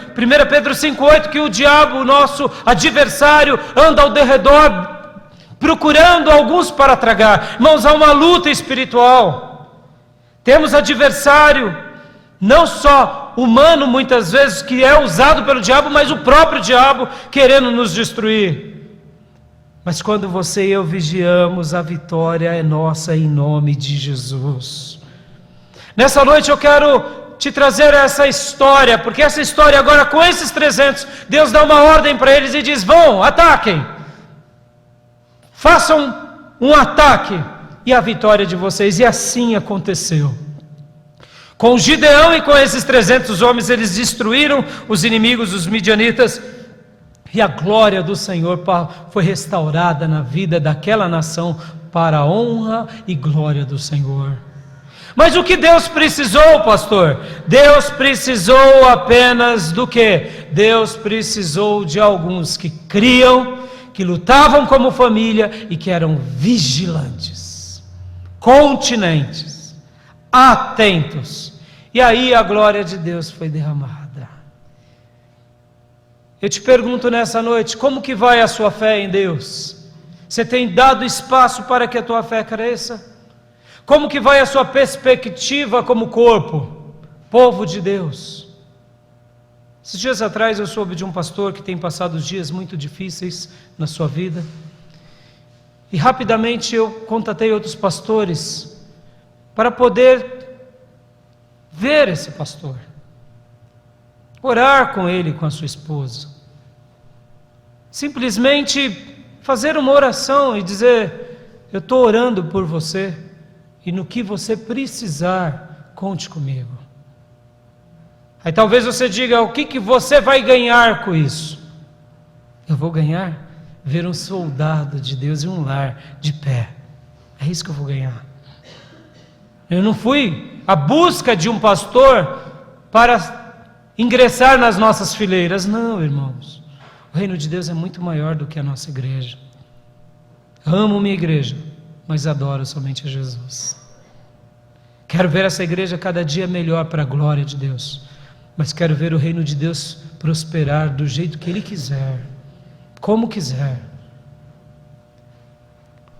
5,8 que o diabo, o nosso adversário, anda ao derredor procurando alguns para tragar. Irmãos, há uma luta espiritual. Temos adversário, não só humano muitas vezes, que é usado pelo diabo, mas o próprio diabo querendo nos destruir. Mas quando você e eu vigiamos, a vitória é nossa em nome de Jesus. Nessa noite eu quero te trazer essa história, porque essa história agora com esses 300, Deus dá uma ordem para eles e diz: vão, ataquem. Façam um ataque e a vitória de vocês. E assim aconteceu. Com Gideão e com esses 300 homens, eles destruíram os inimigos, os midianitas, e a glória do Senhor foi restaurada na vida daquela nação para a honra e glória do Senhor. Mas o que Deus precisou, pastor? Deus precisou apenas do quê? Deus precisou de alguns que criam, que lutavam como família e que eram vigilantes, continentes, atentos. E aí a glória de Deus foi derramada. Eu te pergunto nessa noite, como que vai a sua fé em Deus? Você tem dado espaço para que a tua fé cresça? Como que vai a sua perspectiva como corpo, povo de Deus? Esses dias atrás eu soube de um pastor que tem passado dias muito difíceis na sua vida. E rapidamente eu contatei outros pastores para poder ver esse pastor, orar com ele e com a sua esposa. Simplesmente fazer uma oração e dizer: eu estou orando por você e no que você precisar, conte comigo. Aí talvez você diga: o que você vai ganhar com isso? Eu vou ganhar ver um soldado de Deus em um lar de pé. É isso que eu vou ganhar. Eu não fui à busca de um pastor para ingressar nas nossas fileiras. Não, irmãos. O reino de Deus é muito maior do que a nossa igreja. Amo minha igreja, mas adoro somente a Jesus. Quero ver essa igreja cada dia melhor para a glória de Deus, mas quero ver o reino de Deus prosperar do jeito que Ele quiser, como quiser.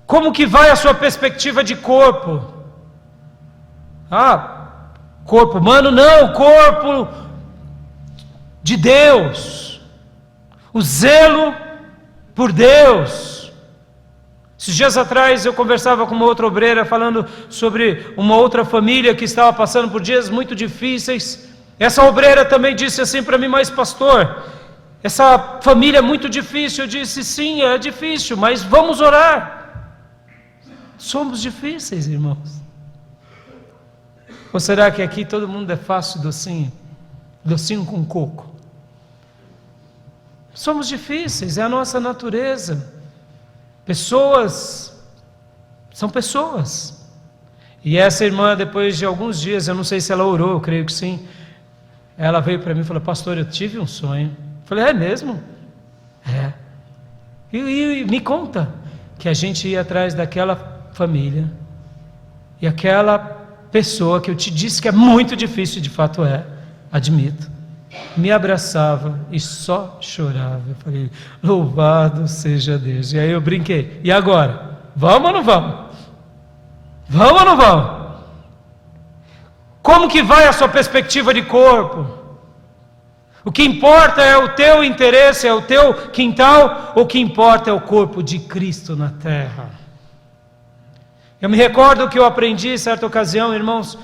Como que vai a sua perspectiva de corpo? Corpo humano? Não, corpo de Deus. O zelo por Deus. Esses dias atrás eu conversava com uma outra obreira falando sobre uma outra família que estava passando por dias muito difíceis. Essa obreira também disse assim para mim: mas pastor, essa família é muito difícil. Eu disse: sim, é difícil, mas vamos orar. Somos difíceis, irmãos. Ou será que aqui todo mundo é fácil, docinho? Docinho com coco? Somos difíceis, é a nossa natureza. Pessoas são pessoas. E essa irmã, depois de alguns dias, eu não sei se ela orou, eu creio que sim, ela veio para mim e falou: pastor, eu tive um sonho. Eu falei: é mesmo? É. E me conta. Que a gente ia atrás daquela família, e aquela pessoa que eu te disse que é muito difícil, de fato é, admito, me abraçava e só chorava. Eu falei: louvado seja Deus. E aí eu brinquei: e agora? Vamos ou não vamos? Vamos ou não vamos? Como que vai a sua perspectiva de corpo? O que importa é o teu interesse, é o teu quintal, o que importa é o corpo de Cristo na terra. Eu me recordo que eu aprendi em certa ocasião, irmãos,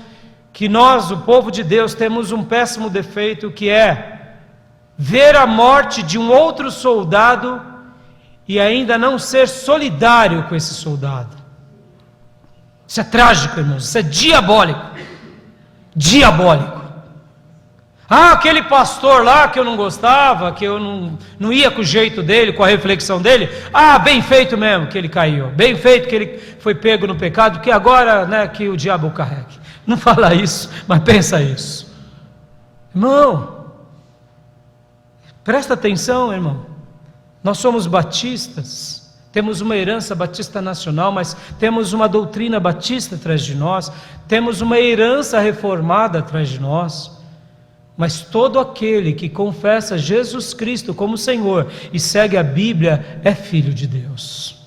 que nós, o povo de Deus, temos um péssimo defeito, que é ver a morte de um outro soldado e ainda não ser solidário com esse soldado. Isso é trágico, irmãos, isso é diabólico. Diabólico. Aquele pastor lá que eu não gostava, que eu não ia com o jeito dele, com a reflexão dele, bem feito mesmo que ele caiu, bem feito que ele foi pego no pecado, que agora, né, que o diabo o carregue. Não fala isso, mas pensa isso. Irmão, presta atenção, irmão. Nós somos batistas, temos uma herança batista nacional, mas temos uma doutrina batista atrás de nós, temos uma herança reformada atrás de nós. Mas todo aquele que confessa Jesus Cristo como Senhor e segue a Bíblia é filho de Deus.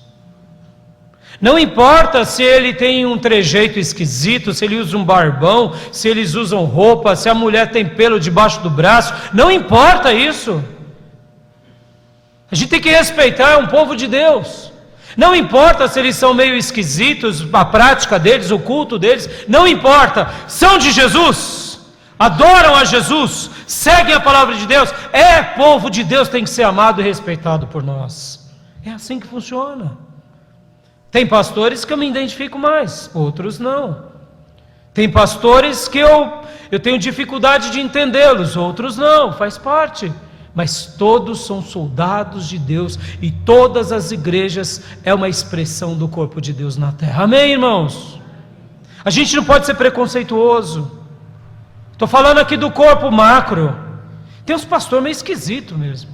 Não importa se ele tem um trejeito esquisito, se ele usa um barbão, se eles usam roupa, se a mulher tem pelo debaixo do braço, não importa isso. A gente tem que respeitar, é um povo de Deus. Não importa se eles são meio esquisitos, a prática deles, o culto deles, não importa, são de Jesus. Adoram a Jesus, seguem a palavra de Deus, é povo de Deus, tem que ser amado e respeitado por nós. É assim que funciona. Tem pastores que eu me identifico mais, outros não. Tem pastores que eu tenho dificuldade de entendê-los, outros não, faz parte. Mas todos são soldados de Deus e todas as igrejas é uma expressão do corpo de Deus na terra. Amém, irmãos? A gente não pode ser preconceituoso. Estou falando aqui do corpo macro. Tem uns pastores meio esquisitos mesmo.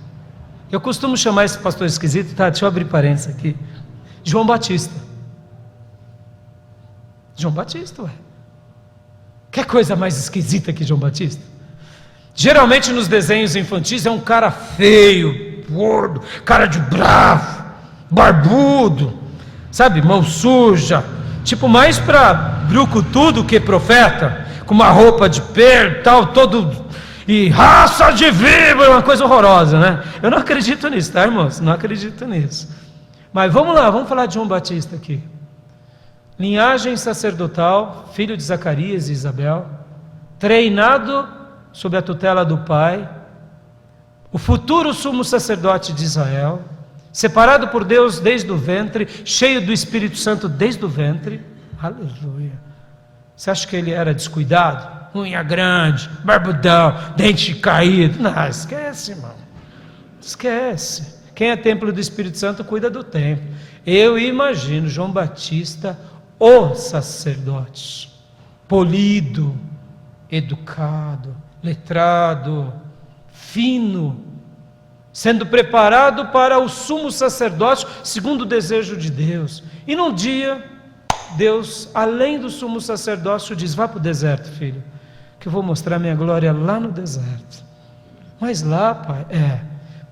Eu costumo chamar esse pastor esquisito, tá? Deixa eu abrir parênteses aqui. João Batista. João Batista, ué. Que coisa mais esquisita que João Batista? Geralmente nos desenhos infantis é um cara feio, gordo, cara de bravo, barbudo, sabe, mão suja, tipo mais para brucutu do que profeta, com uma roupa de pelo, tal, todo, e raça de víbora, uma coisa horrorosa, né? Eu não acredito nisso, tá, irmãos? Não acredito nisso. Mas vamos lá, vamos falar de João Batista aqui. Linhagem sacerdotal, filho de Zacarias e Isabel, treinado sob a tutela do pai, o futuro sumo sacerdote de Israel, separado por Deus desde o ventre, cheio do Espírito Santo desde o ventre. Aleluia. Você acha que ele era descuidado? Unha grande, barbudão, dente caído? Não, esquece, irmão. Esquece. Quem é templo do Espírito Santo cuida do templo. Eu imagino João Batista, o sacerdote, polido, educado, letrado, fino, sendo preparado para o sumo sacerdócio segundo o desejo de Deus. E num dia, Deus, além do sumo sacerdócio, diz: vá para o deserto, filho, que eu vou mostrar minha glória lá no deserto. Mas lá, pai,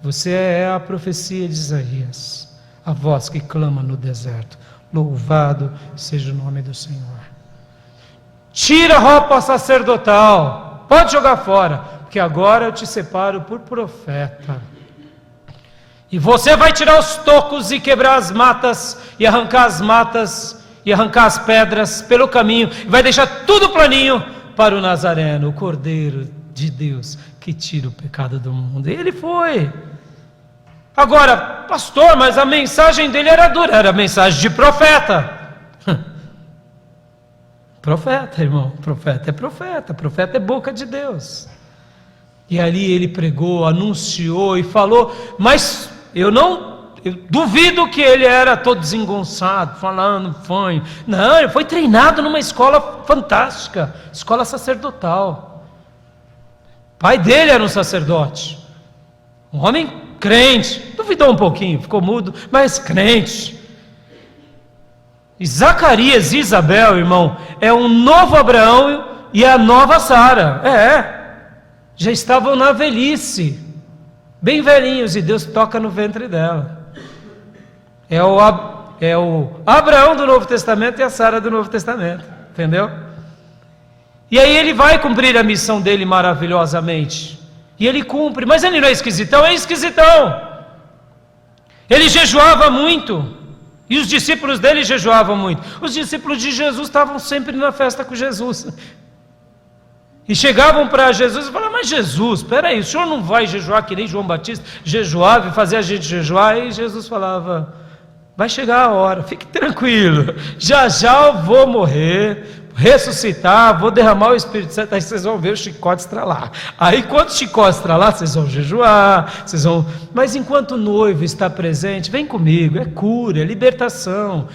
você é a profecia de Isaías, a voz que clama no deserto. Louvado seja o nome do Senhor. Tira a roupa sacerdotal, pode jogar fora, porque agora eu te separo por profeta. E você vai tirar os tocos e quebrar as matas, e arrancar as matas, e arrancar as pedras pelo caminho, e vai deixar tudo planinho para o Nazareno, o Cordeiro de Deus, que tira o pecado do mundo. E ele foi. Agora, pastor, mas a mensagem dele era dura, era a mensagem de profeta. Profeta, irmão, profeta é boca de Deus. E ali ele pregou, anunciou e falou, mas eu duvido que ele era todo desengonçado, falando fanho. Não, ele foi treinado numa escola fantástica, escola sacerdotal. O pai dele era um sacerdote, um homem crente, duvidou um pouquinho, ficou mudo, mas crente. E Zacarias e Isabel, irmão, é um novo Abraão e a nova Sara. Já estavam na velhice, bem velhinhos, e Deus toca no ventre dela. É o Abraão do Novo Testamento e a Sara do Novo Testamento, entendeu? E aí ele vai cumprir a missão dele maravilhosamente, e ele cumpre, mas ele não é esquisitão? É esquisitão. Ele jejuava muito, e os discípulos dele jejuavam muito. Os discípulos de Jesus estavam sempre na festa com Jesus, e chegavam para Jesus e falavam: mas Jesus, espera aí, o senhor não vai jejuar que nem João Batista jejuava e fazia a gente jejuar? E Jesus falava: vai chegar a hora, fique tranquilo, já eu vou morrer, ressuscitar, vou derramar o Espírito Santo, aí vocês vão ver o chicote estralar. Aí quando o chicote estralar, vocês vão jejuar, mas enquanto o noivo está presente, vem comigo, é cura, é libertação,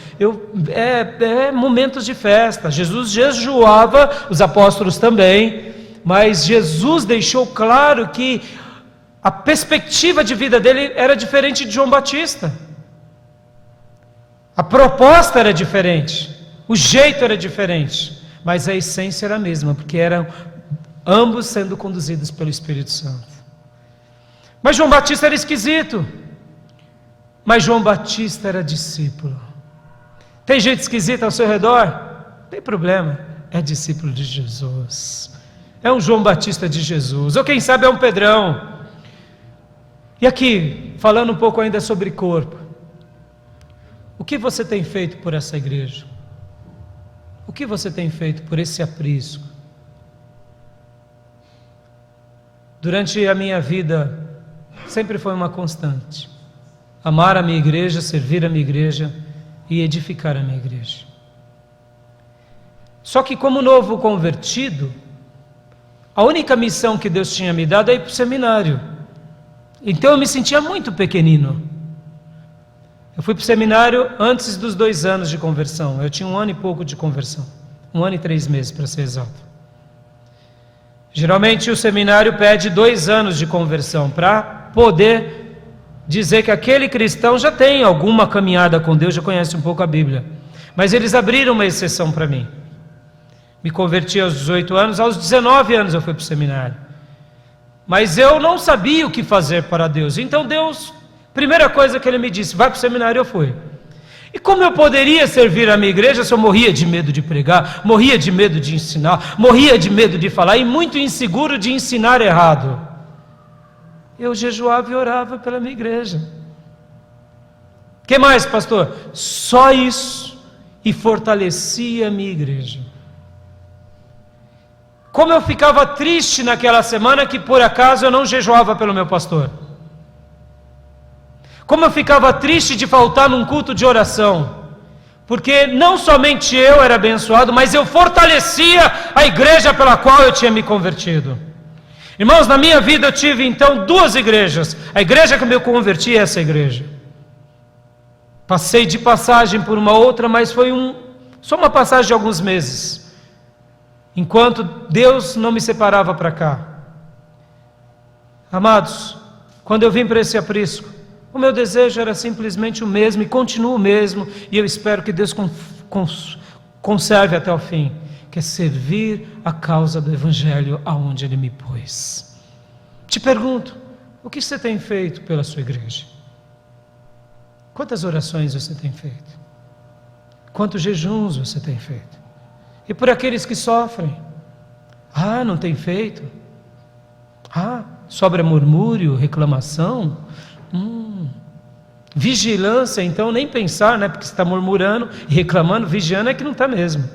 é momentos de festa. Jesus jejuava, os apóstolos também, mas Jesus deixou claro que a perspectiva de vida dele era diferente de João Batista. A proposta era diferente, o jeito era diferente, mas a essência era a mesma, porque eram ambos sendo conduzidos pelo Espírito Santo. Mas João Batista era esquisito, mas João Batista era discípulo. Tem gente esquisita ao seu redor? Não tem problema, é discípulo de Jesus, é um João Batista de Jesus, ou quem sabe é um Pedrão. E aqui, falando um pouco ainda sobre corpo, o que você tem feito por essa igreja? O que você tem feito por esse aprisco? Durante a minha vida, sempre foi uma constante: amar a minha igreja, servir a minha igreja e edificar a minha igreja. Só que como novo convertido, a única missão que Deus tinha me dado é ir para o seminário. Então eu me sentia muito pequenino. Eu fui para o seminário antes dos 2 anos de conversão. Eu tinha 1 ano e pouco de conversão, 1 ano e 3 meses para ser exato. Geralmente o seminário pede 2 anos de conversão para poder dizer que aquele cristão já tem alguma caminhada com Deus, já conhece um pouco a Bíblia. Mas eles abriram uma exceção para mim. Me converti aos 18 anos, aos 19 anos eu fui para o seminário. Mas eu não sabia o que fazer para Deus. Então Deus, primeira coisa que Ele me disse, vai para o seminário, eu fui. E como eu poderia servir a minha igreja se eu morria de medo de pregar, morria de medo de ensinar, morria de medo de falar e muito inseguro de ensinar errado? Eu jejuava e orava pela minha igreja. O que mais, pastor? Só isso, e fortalecia a minha igreja. Como eu ficava triste naquela semana que por acaso eu não jejuava pelo meu pastor. Como eu ficava triste de faltar num culto de oração, porque não somente eu era abençoado, mas eu fortalecia a igreja pela qual eu tinha me convertido. Irmãos, na minha vida eu tive então 2 igrejas. A igreja que eu me converti é essa igreja. Passei de passagem por uma outra, mas foi só uma passagem de alguns meses, enquanto Deus não me separava para cá. Amados, quando eu vim para esse aprisco, o meu desejo era simplesmente o mesmo, e continua o mesmo, e eu espero que Deus conserve até o fim, que é servir a causa do Evangelho aonde Ele me pôs. Te pergunto, o que você tem feito pela sua igreja? Quantas orações você tem feito? Quantos jejuns você tem feito? E por aqueles que sofrem? Não tem feito? Sobra murmúrio, reclamação? Vigilância, então nem pensar, né? Porque você está murmurando e reclamando, vigiando é que não está mesmo.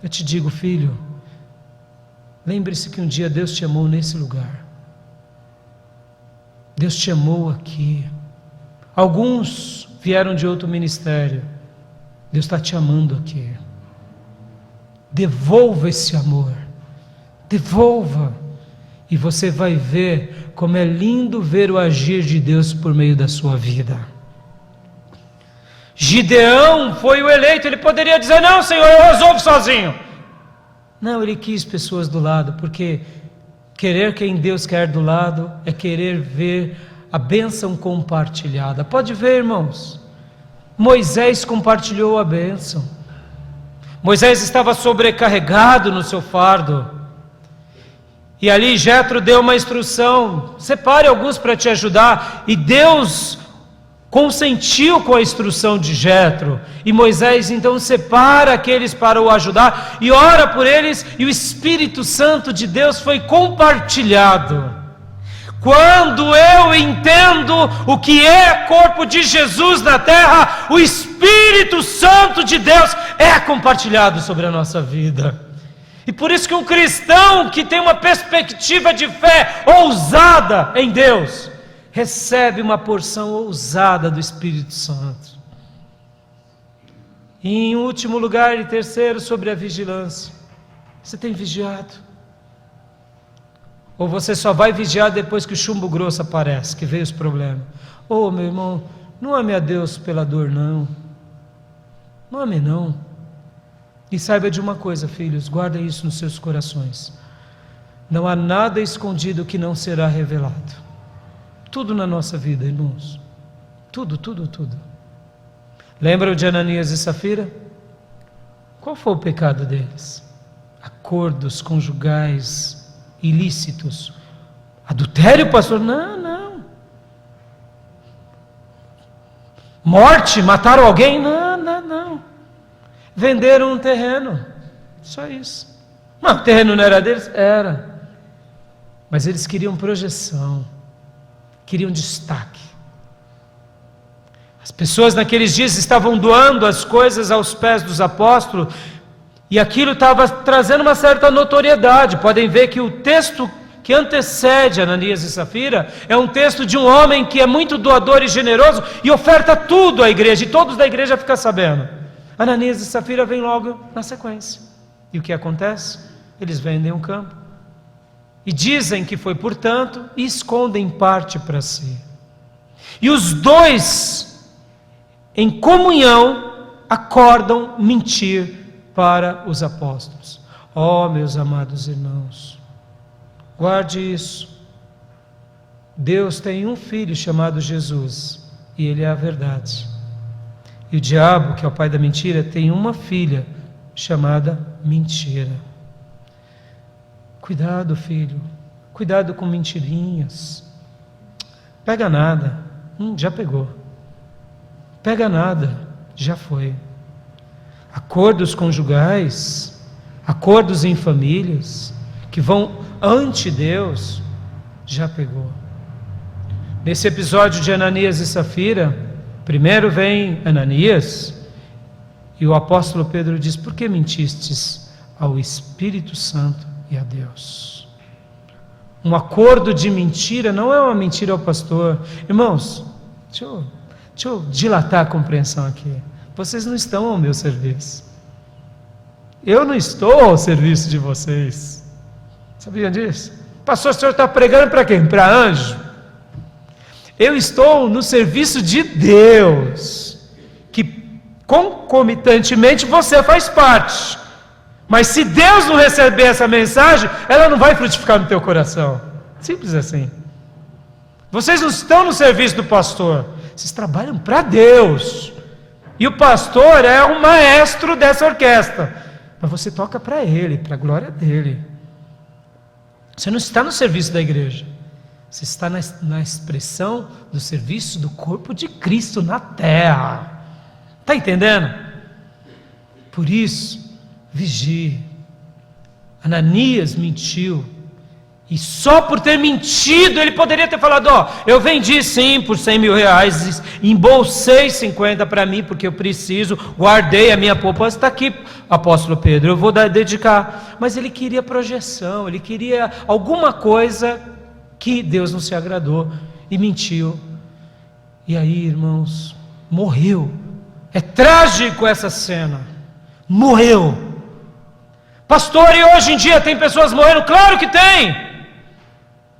Eu te digo, filho, lembre-se que um dia Deus te amou nesse lugar. Deus te amou aqui. Alguns vieram de outro ministério. Deus está te amando aqui. Devolva esse amor. Devolva. E você vai ver como é lindo ver o agir de Deus por meio da sua vida. Gideão foi o eleito. Ele poderia dizer, não, Senhor, eu resolvo sozinho. Não, ele quis pessoas do lado, porque querer quem Deus quer do lado é querer ver a bênção compartilhada. Pode ver, irmãos, Moisés compartilhou a bênção. Moisés estava sobrecarregado no seu fardo, e ali Jetro deu uma instrução, separe alguns para te ajudar, e Deus consentiu com a instrução de Jetro, e Moisés então separa aqueles para o ajudar, e ora por eles, e o Espírito Santo de Deus foi compartilhado. Quando eu entendo o que é corpo de Jesus na terra, o Espírito Santo de Deus é compartilhado sobre a nossa vida. E por isso que um cristão que tem uma perspectiva de fé ousada em Deus, recebe uma porção ousada do Espírito Santo. E em último lugar e terceiro, sobre a vigilância. Você tem vigiado? Ou você só vai vigiar depois que o chumbo grosso aparece, que veio os problemas? Meu irmão, não ame a Deus pela dor, não. Não ame, não. E saiba de uma coisa, filhos, guardem isso nos seus corações. Não há nada escondido que não será revelado. Tudo na nossa vida, irmãos. Tudo, tudo, tudo. Lembram de Ananias e Safira? Qual foi o pecado deles? Acordos conjugais ilícitos. Adultério, pastor? Não. Morte? Mataram alguém? Não. Venderam um terreno. Só isso. Mas o terreno não era deles? Era. Mas eles queriam projeção. Queriam destaque. As pessoas naqueles dias estavam doando as coisas aos pés dos apóstolos, e aquilo estava trazendo uma certa notoriedade. Podem ver que o texto que antecede Ananias e Safira é um texto de um homem que é muito doador e generoso e oferta tudo à igreja, e todos da igreja ficam sabendo. Ananias e Safira vêm logo na sequência. E o que acontece? Eles vendem o campo e dizem que foi por tanto, e escondem parte para si. E os dois, em comunhão, acordam mentir para os apóstolos. Meus amados irmãos, guarde isso. Deus tem um filho chamado Jesus, e ele é a verdade. E o diabo, que é o pai da mentira, tem uma filha chamada mentira. Cuidado, filho. Cuidado com mentirinhas. Pega nada, já pegou. Pega nada, já foi. Acordos conjugais, acordos em famílias, que vão ante Deus, já pegou. Nesse episódio de Ananias e Safira, primeiro vem Ananias, e o apóstolo Pedro diz: por que mentistes ao Espírito Santo e a Deus? Um acordo de mentira não é uma mentira ao pastor. Irmãos, deixa eu dilatar a compreensão aqui. Vocês não estão ao meu serviço. Eu não estou ao serviço de vocês. Sabiam disso? Pastor, o senhor está pregando para quem? Para anjo? Eu estou no serviço de Deus, que concomitantemente você faz parte. Mas se Deus não receber essa mensagem, ela não vai frutificar no teu coração. Simples assim. Vocês não estão no serviço do pastor, vocês trabalham para Deus. E o pastor é o maestro dessa orquestra. Mas você toca para ele, para a glória dele. Você não está no serviço da igreja. Você está na expressão do serviço do corpo de Cristo na terra. Está entendendo? Por isso, vigie. Ananias mentiu, e só por ter mentido ele poderia ter falado: eu vendi sim por 100 mil reais, embolsei 50 para mim porque eu preciso, guardei a minha poupança, está aqui, apóstolo Pedro, eu vou dedicar. Mas ele queria projeção, ele queria alguma coisa que Deus não se agradou, e mentiu. E aí, irmãos, morreu. É trágico essa cena. Morreu. Pastor, e hoje em dia tem pessoas morrendo? Claro que tem.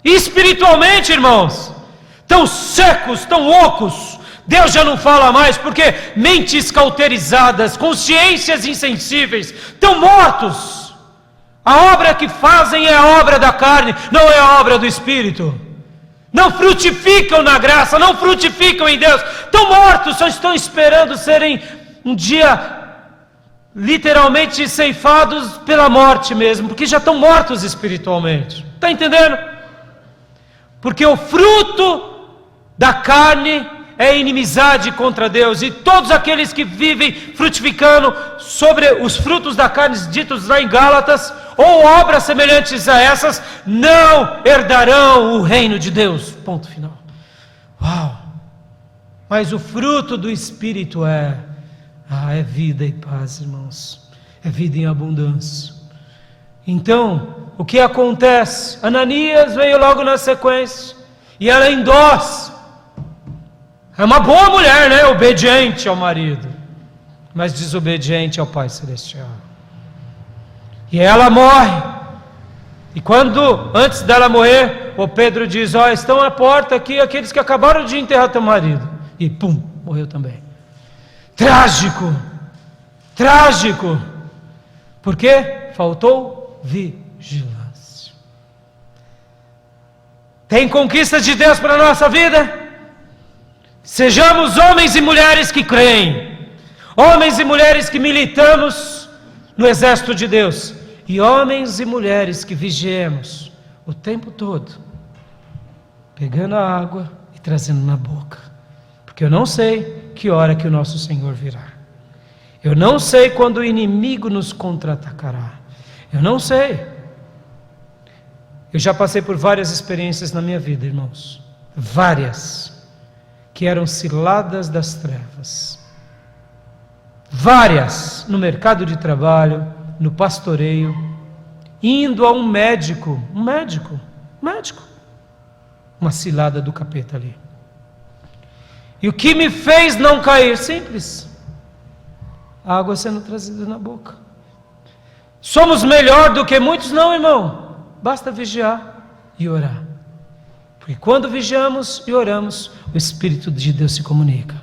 E espiritualmente, irmãos, tão secos, tão ocos, Deus já não fala mais, porque mentes cauterizadas, consciências insensíveis, estão mortos. A obra que fazem é a obra da carne, não é a obra do Espírito. Não frutificam na graça, não frutificam em Deus, estão mortos, só estão esperando serem um dia literalmente ceifados pela morte mesmo, porque já estão mortos espiritualmente. Está entendendo? Porque o fruto da carne é inimizade contra Deus, e todos aqueles que vivem frutificando sobre os frutos da carne ditos lá em Gálatas, ou obras semelhantes a essas, não herdarão o reino de Deus. Ponto final. Uau! Mas o fruto do Espírito é vida e paz, irmãos. É vida em abundância. Então, o que acontece? Ananias veio logo na sequência, e ela endossa. É uma boa mulher, né? Obediente ao marido, mas desobediente ao Pai Celestial. E ela morre. E quando, antes dela morrer, o Pedro diz: estão à porta aqui aqueles que acabaram de enterrar teu marido. E pum, morreu também. Trágico, trágico. Por quê? Faltou vigilância. Tem conquista de Deus para a nossa vida? Sejamos homens e mulheres que creem, homens e mulheres que militamos no exército de Deus, e homens e mulheres que vigiemos o tempo todo, pegando a água e trazendo na boca, porque eu não sei que hora que o nosso Senhor virá. Eu não sei quando o inimigo nos contra-atacará. Eu não sei. Eu já passei por várias experiências na minha vida, irmãos. Várias. Que eram ciladas das trevas. Várias. No mercado de trabalho, no pastoreio, indo a um médico. Uma cilada do capeta ali. E o que me fez não cair? Simples. A água sendo trazida na boca. Somos melhor do que muitos? Não, irmão. Basta vigiar e orar. Porque quando vigiamos e oramos, o Espírito de Deus se comunica.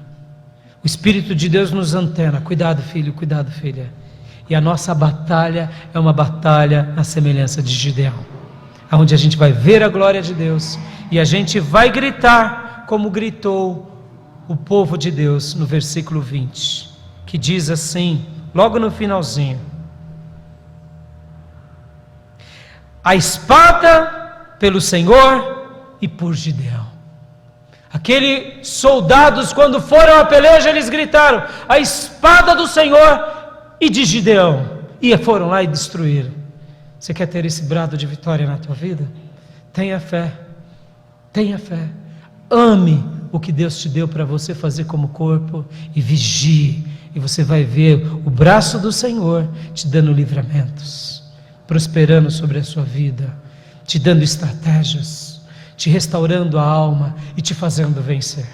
O Espírito de Deus nos antena. Cuidado, filho, cuidado, filha. E a nossa batalha é uma batalha à semelhança de Gideão, onde a gente vai ver a glória de Deus e a gente vai gritar como gritou o povo de Deus no versículo 20, que diz assim, logo no finalzinho: a espada pelo Senhor e por Gideão. Aqueles soldados, quando foram à peleja, eles gritaram: a espada do Senhor e de Gideão. E foram lá e destruíram. Você quer ter esse brado de vitória na tua vida? Tenha fé. Tenha fé. Ame o que Deus te deu para você fazer como corpo e vigie. E você vai ver o braço do Senhor te dando livramentos, prosperando sobre a sua vida, te dando estratégias, te restaurando a alma e te fazendo vencer.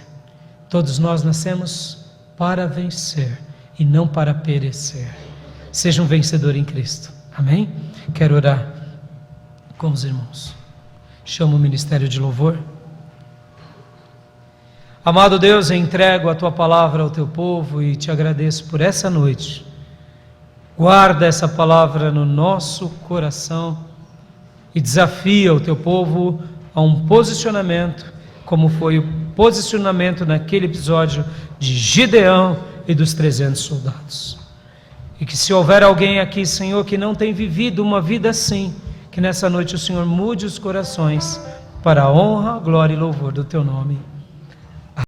Todos nós nascemos para vencer e não para perecer. Seja um vencedor em Cristo. Amém? Quero orar com os irmãos. Chamo o ministério de louvor. Amado Deus, eu entrego a Tua palavra ao Teu povo e Te agradeço por essa noite. Guarda essa palavra no nosso coração e desafia o Teu povo a um posicionamento, como foi o posicionamento naquele episódio de Gideão e dos 300 soldados. E que se houver alguém aqui, Senhor, que não tem vivido uma vida assim, que nessa noite o Senhor mude os corações para a honra, glória e louvor do Teu nome.